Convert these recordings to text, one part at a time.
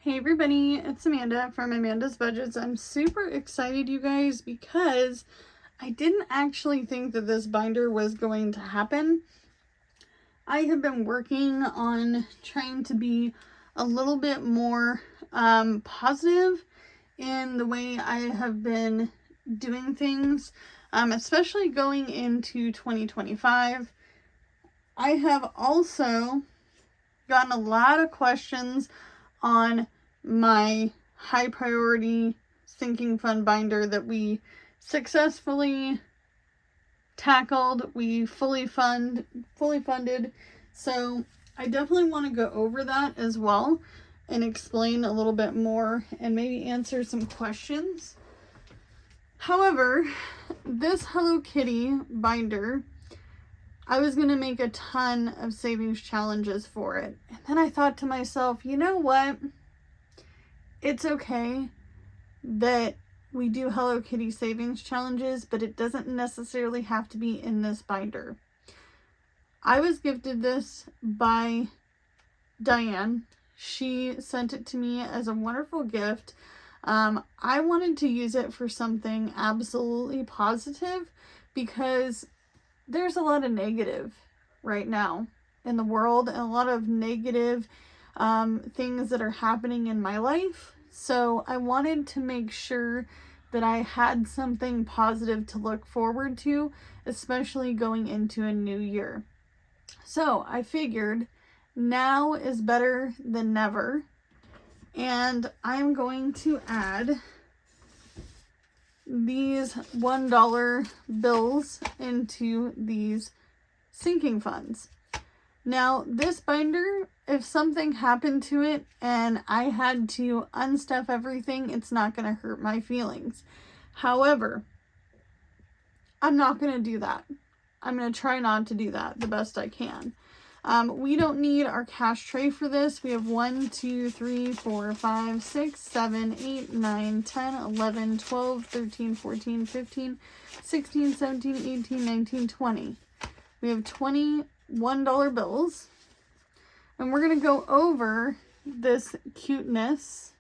Hey everybody, it's Amanda from Amanda's Budgets. I'm super excited, you guys, because I didn't actually think that this binder was going to happen. I have been working on trying to be a little bit more positive in the way I have been doing things, especially going into 2025. I have also gotten a lot of questions on my high priority sinking fund binder that we successfully tackled. We fully funded. So I definitely want to go over that as well and explain a little bit more and maybe answer some questions. However, this Hello Kitty binder, I was going to make a ton of savings challenges for it. And then I thought to myself, you know what? It's okay that we do Hello Kitty savings challenges, but it doesn't necessarily have to be in this binder. I was gifted this by Diane. She sent it to me as a wonderful gift. I wanted to use it for something absolutely positive because there's a lot of negative right now in the world and a lot of negative things that are happening in my life. So I wanted to make sure that I had something positive to look forward to, especially going into a new year. So I figured now is better than never. And I'm going to add these $1 bills into these sinking funds. Now, this binder, if something happened to it and I had to unstuff everything, it's not going to hurt my feelings. However, I'm not going to do that. I'm going to try not to do that the best I can. We don't need our cash tray for this. We have 1, 2, 3, 4, 5, 6, 7, 8, 9, 10, 11, 12, 13, 14, 15, 16, 17, 18, 19, 20. We have $21 bills. And we're going to go over this cuteness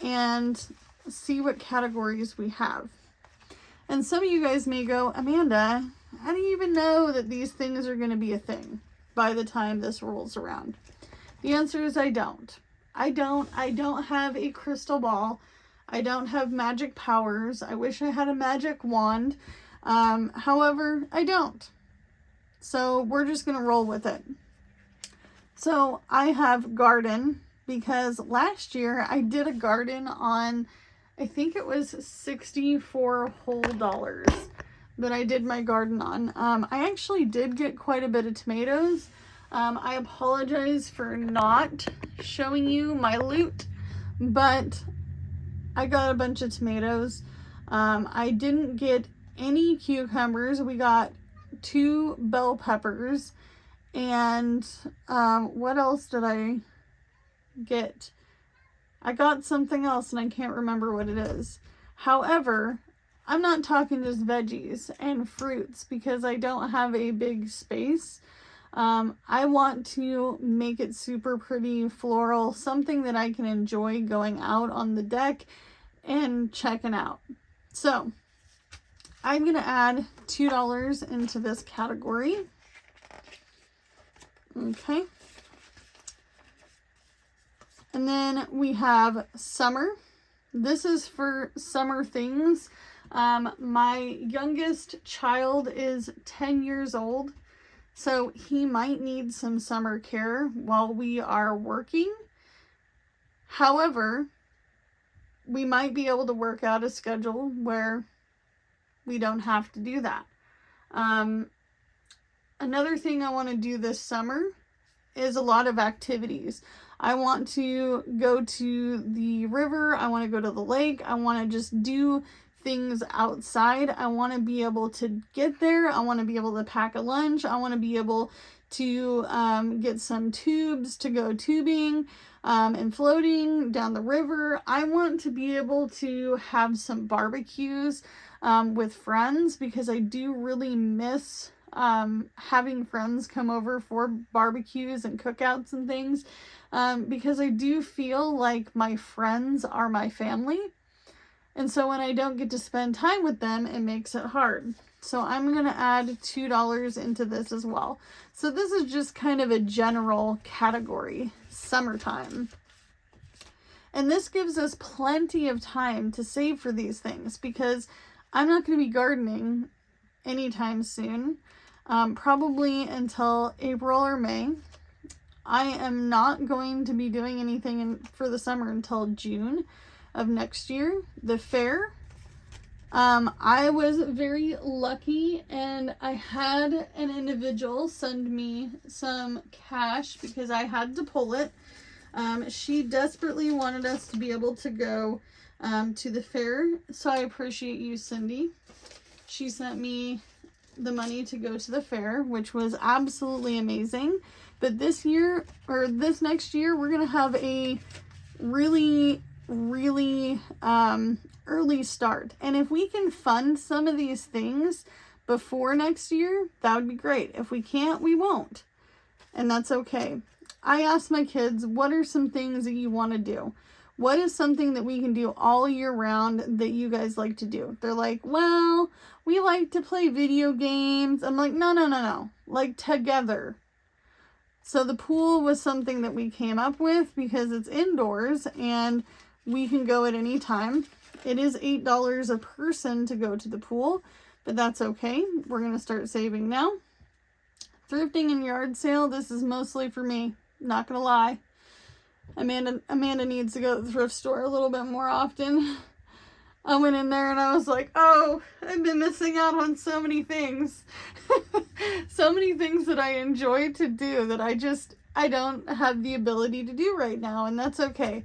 and see what categories we have. And some of you guys may go, Amanda, how do you even know that these things are going to be a thing by the time this rolls around? The answer is I don't. I don't have a crystal ball. I don't have magic powers. I wish I had a magic wand. However, I don't. So we're just going to roll with it. So I have garden because last year I did a garden on, I think it was $64 whole that I did my garden on. I actually did get quite a bit of tomatoes. I apologize for not showing you my loot, but I got a bunch of tomatoes. I didn't get any cucumbers. We got 2 bell peppers. And what else did I get? I got something else and I can't remember what it is. However, I'm not talking just veggies and fruits because I don't have a big space. I want to make it super pretty, floral, something that I can enjoy going out on the deck and checking out. So I'm going to add $2 into this category. Okay. And then we have summer. This is for summer things. My youngest child is 10 years old, so he might need some summer care while we are working. However, we might be able to work out a schedule where we don't have to do that. Another thing I want to do this summer is a lot of activities. I want to go to the river. I want to go to the lake. I want to just do things outside. I want to be able to get there. I want to be able to pack a lunch. I want to be able to get some tubes to go tubing and floating down the river. I want to be able to have some barbecues with friends because I do really miss having friends come over for barbecues and cookouts and things, because I do feel like my friends are my family. And so when I don't get to spend time with them, it makes it hard. So I'm going to add $2 into this as well. So this is just kind of a general category, summertime. And this gives us plenty of time to save for these things, because I'm not going to be gardening anytime soon, probably until April or May. I am not going to be doing anything for the summer until June of next year. The fair, I was very lucky, and I had an individual send me some cash because I had to pull it. She desperately wanted us to be able to go to the fair, so I appreciate you, Cindy. She sent me the money to go to the fair, which was absolutely amazing. But this year, or this next year, we're going to have a really early start. And if we can fund some of these things before next year, that would be great. If we can't, we won't. And that's okay. I asked my kids, what are some things that you want to do? What is something that we can do all year round that you guys like to do? They're like, well, we like to play video games. I'm like, no. Like together. So the pool was something that we came up with because it's indoors and we can go at any time. It is $8 a person to go to the pool, but that's okay. We're going to start saving now. Thrifting and yard sale, this is mostly for me. Not going to lie. Amanda needs to go to the thrift store a little bit more often. I went in there and I was like, oh, I've been missing out on so many things. So many things that I enjoy to do that I don't have the ability to do right now, and that's okay.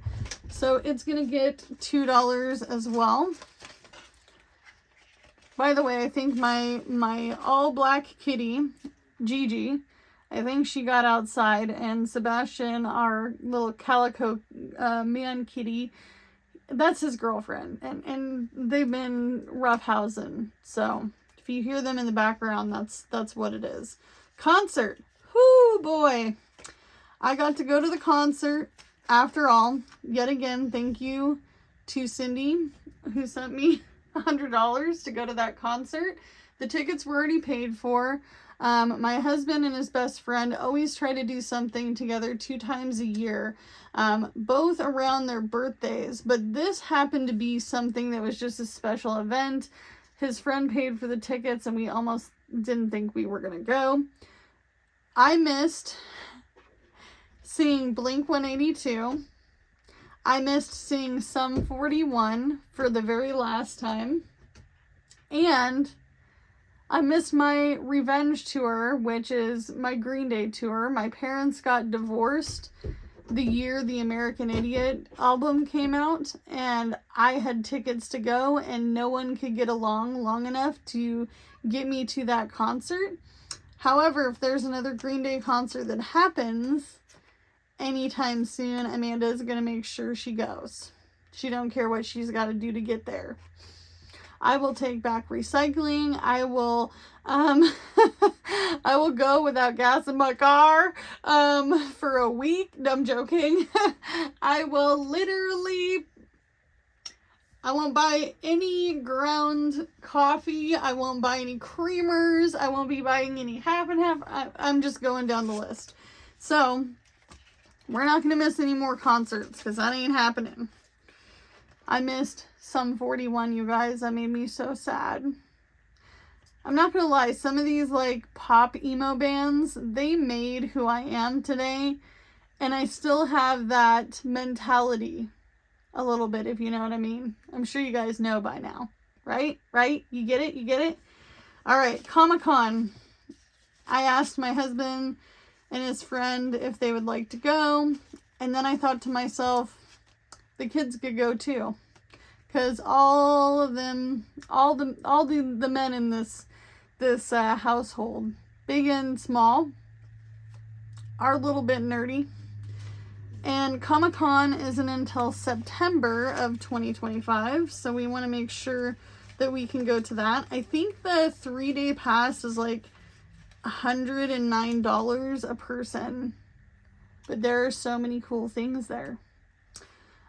So it's going to get $2 as well. By the way, I think my all black kitty, Gigi, I think she got outside, and Sebastian, our little calico man kitty, that's his girlfriend, and they've been roughhousing. So if you hear them in the background, that's what it is. Concert. Whoo boy. I got to go to the concert after all. Yet again, thank you to Cindy, who sent me $100 to go to that concert. The tickets were already paid for. My husband and his best friend always try to do something together 2 times a year, both around their birthdays. But this happened to be something that was just a special event. His friend paid for the tickets and we almost didn't think we were going to go. I missed seeing Blink-182. I missed seeing Sum 41 for the very last time. And I missed my revenge tour, which is my Green Day tour. My parents got divorced the year the American Idiot album came out, and I had tickets to go, and no one could get along long enough to get me to that concert. However, if there's another Green Day concert that happens anytime soon, Amanda is going to make sure she goes. She don't care what she's got to do to get there. I will take back recycling. I will I will go without gas in my car for a week. No, I'm joking. I won't buy any ground coffee. I won't buy any creamers. I won't be buying any half and half. I'm just going down the list. So we're not going to miss any more concerts because that ain't happening. I missed Sum 41, you guys. That made me so sad. I'm not gonna lie, some of these like pop emo bands, they made who I am today, and I still have that mentality a little bit, if you know what I mean. I'm sure you guys know by now, right? You get it? All right, Comic-Con. I asked my husband and his friend if they would like to go, and then I thought to myself, the kids could go too, because all the men in this household, big and small, are a little bit nerdy. And Comic-Con isn't until September of 2025, so we want to make sure that we can go to that. I think the 3-day pass is like $109 a person. But there are so many cool things there.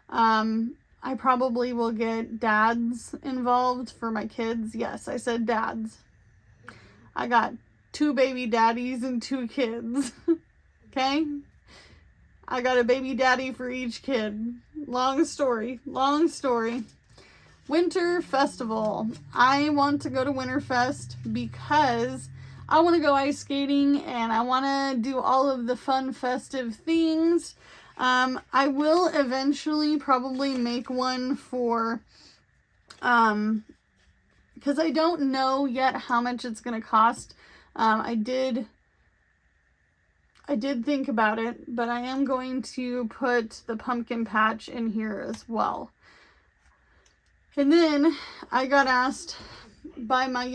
I probably will get dads involved for my kids. Yes, I said dads. I got 2 baby daddies and 2 kids. Okay? I got a baby daddy for each kid. Long story. Winter Festival. I want to go to Winterfest because I want to go ice skating and I want to do all of the fun festive things. I will eventually probably make one for, because I don't know yet how much it's going to cost. I did think about it, but I am going to put the pumpkin patch in here as well. And then I got asked by my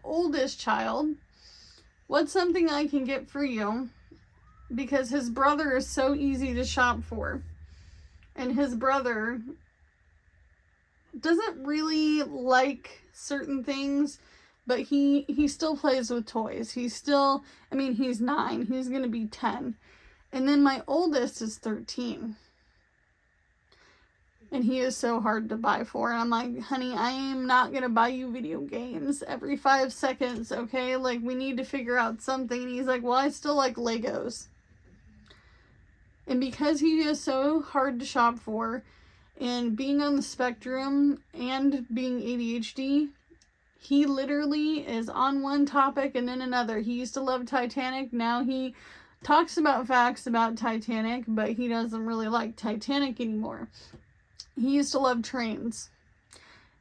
oldest child, what's something I can get for you? Because his brother is so easy to shop for. And his brother doesn't really like certain things, but he still plays with toys. He's 9. He's going to be 10. And then my oldest is 13. And he is so hard to buy for. And I'm like, honey, I am not going to buy you video games every 5 seconds, okay? Like, we need to figure out something. And he's like, well, I still like Legos. And because he is so hard to shop for, and being on the spectrum and being ADHD, he literally is on one topic and then another. He used to love Titanic. Now he talks about facts about Titanic, but he doesn't really like Titanic anymore. He used to love trains.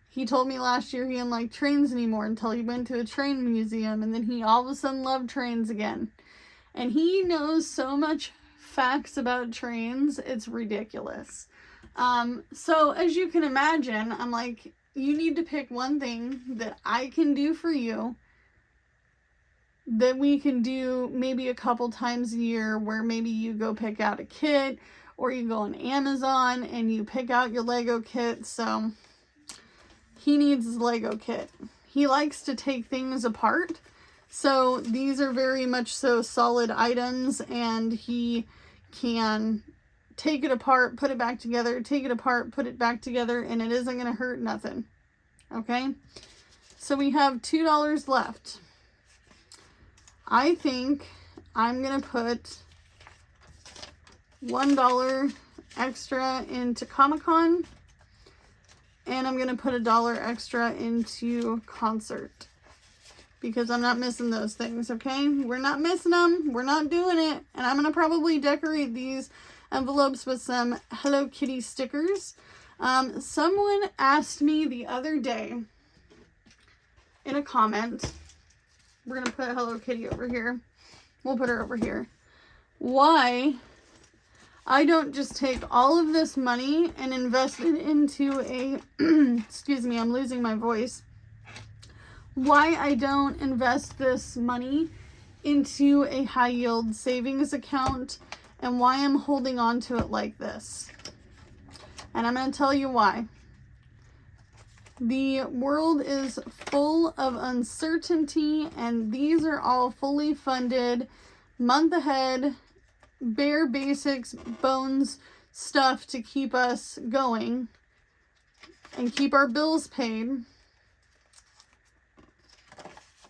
He told me last year he didn't like trains anymore until he went to a train museum, and then he all of a sudden loved trains again. And he knows so much facts about trains, it's ridiculous. So as you can imagine, I'm like, you need to pick one thing that I can do for you, that we can do maybe a couple times a year, where maybe you go pick out a kit, or you go on Amazon and you pick out your Lego kit. So he needs his Lego kit. He likes to take things apart. So these are very much so solid items, and he can take it apart, put it back together, take it apart, put it back together, and it isn't going to hurt nothing. Okay? So we have $2 left. I think I'm going to put $1 extra into Comic-Con, and I'm going to put $1 extra into concert, because I'm not missing those things, okay? We're not missing them. We're not doing it. And I'm going to probably decorate these envelopes with some Hello Kitty stickers. Someone asked me the other day in a comment, we're going to put Hello Kitty over here. We'll put her over here. Why I don't just take all of this money and invest it into a, excuse me, I'm losing my voice. Why I don't invest this money into a high yield savings account, and why I'm holding on to it like this. And I'm going to tell you why. The world is full of uncertainty, and these are all fully funded, month ahead, bare basics, bones stuff to keep us going and keep our bills paid.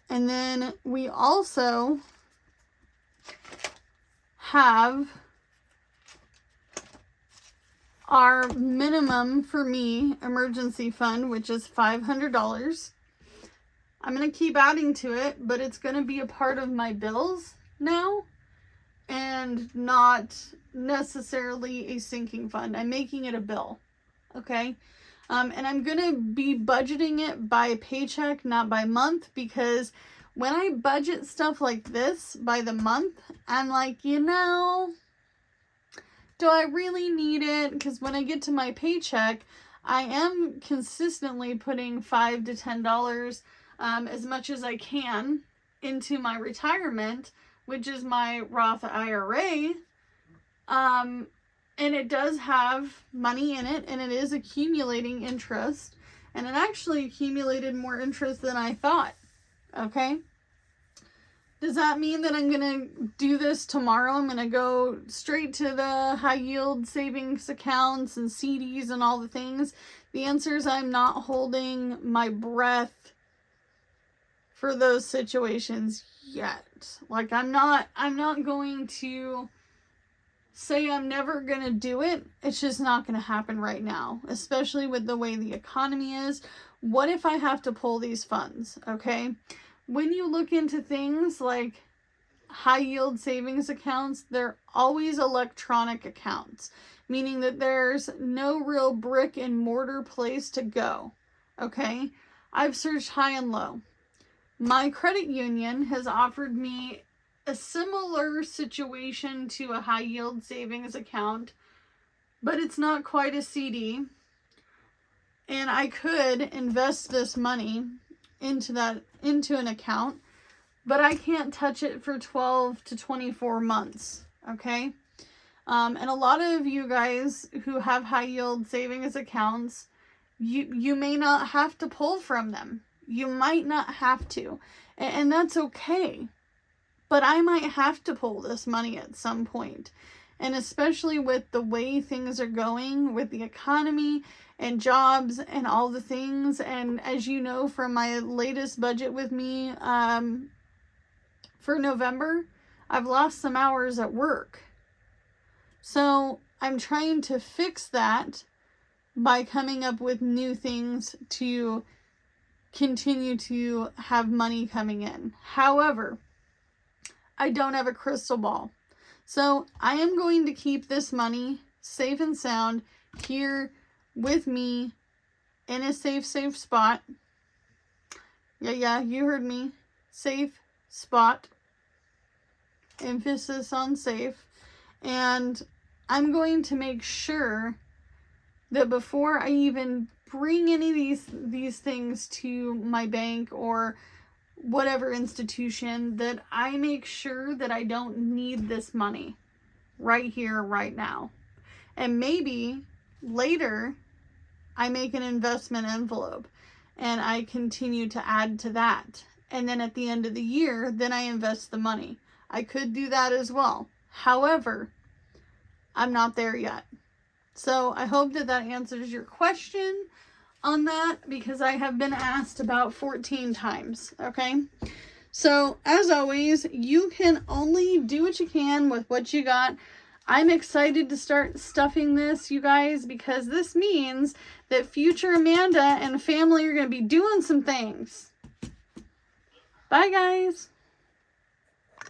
And then we also have our minimum, for me, emergency fund, which is $500. I'm going to keep adding to it, but it's going to be a part of my bills now and not necessarily a sinking fund. I'm making it a bill, okay? And I'm going to be budgeting it by paycheck, not by month, because when I budget stuff like this by the month, I'm like, do I really need it? Because when I get to my paycheck, I am consistently putting $5 to $10, as much as I can, into my retirement, which is my Roth IRA. And it does have money in it, and it is accumulating interest. And it actually accumulated more interest than I thought. Okay? Does that mean that I'm going to do this tomorrow? I'm going to go straight to the high yield savings accounts and CDs and all the things? The answer is I'm not holding my breath for those situations yet. Like, I'm not going to say I'm never going to do it. It's just not going to happen right now, especially with the way the economy is. What if I have to pull these funds? Okay. When you look into things like high yield savings accounts, they're always electronic accounts, meaning that there's no real brick and mortar place to go. Okay. I've searched high and low. My credit union has offered me a similar situation to a high yield savings account, but it's not quite a CD. And I could invest this money into an account, but I can't touch it for 12 to 24 months. Okay. And a lot of you guys who have high yield savings accounts, you may not have to pull from them. You might not have to, and that's okay. But I might have to pull this money at some point. And especially with the way things are going with the economy and jobs and all the things. And as you know from my latest budget with me for November, I've lost some hours at work. So I'm trying to fix that by coming up with new things to continue to have money coming in. However, I don't have a crystal ball. So I am going to keep this money safe and sound here with me in a safe spot. Yeah, you heard me. Safe spot. Emphasis on safe. And I'm going to make sure that before I even bring any of these things to my bank or whatever institution, that I make sure that I don't need this money right here, right now. And maybe later I make an investment envelope and I continue to add to that. And then at the end of the year, then I invest the money. I could do that as well. However, I'm not there yet. So I hope that answers your question on that, because I have been asked about 14 times. Okay. So as always, you can only do what you can with what you got. I'm excited to start stuffing this, you guys, because this means that future Amanda and family are going to be doing some things. Bye, guys.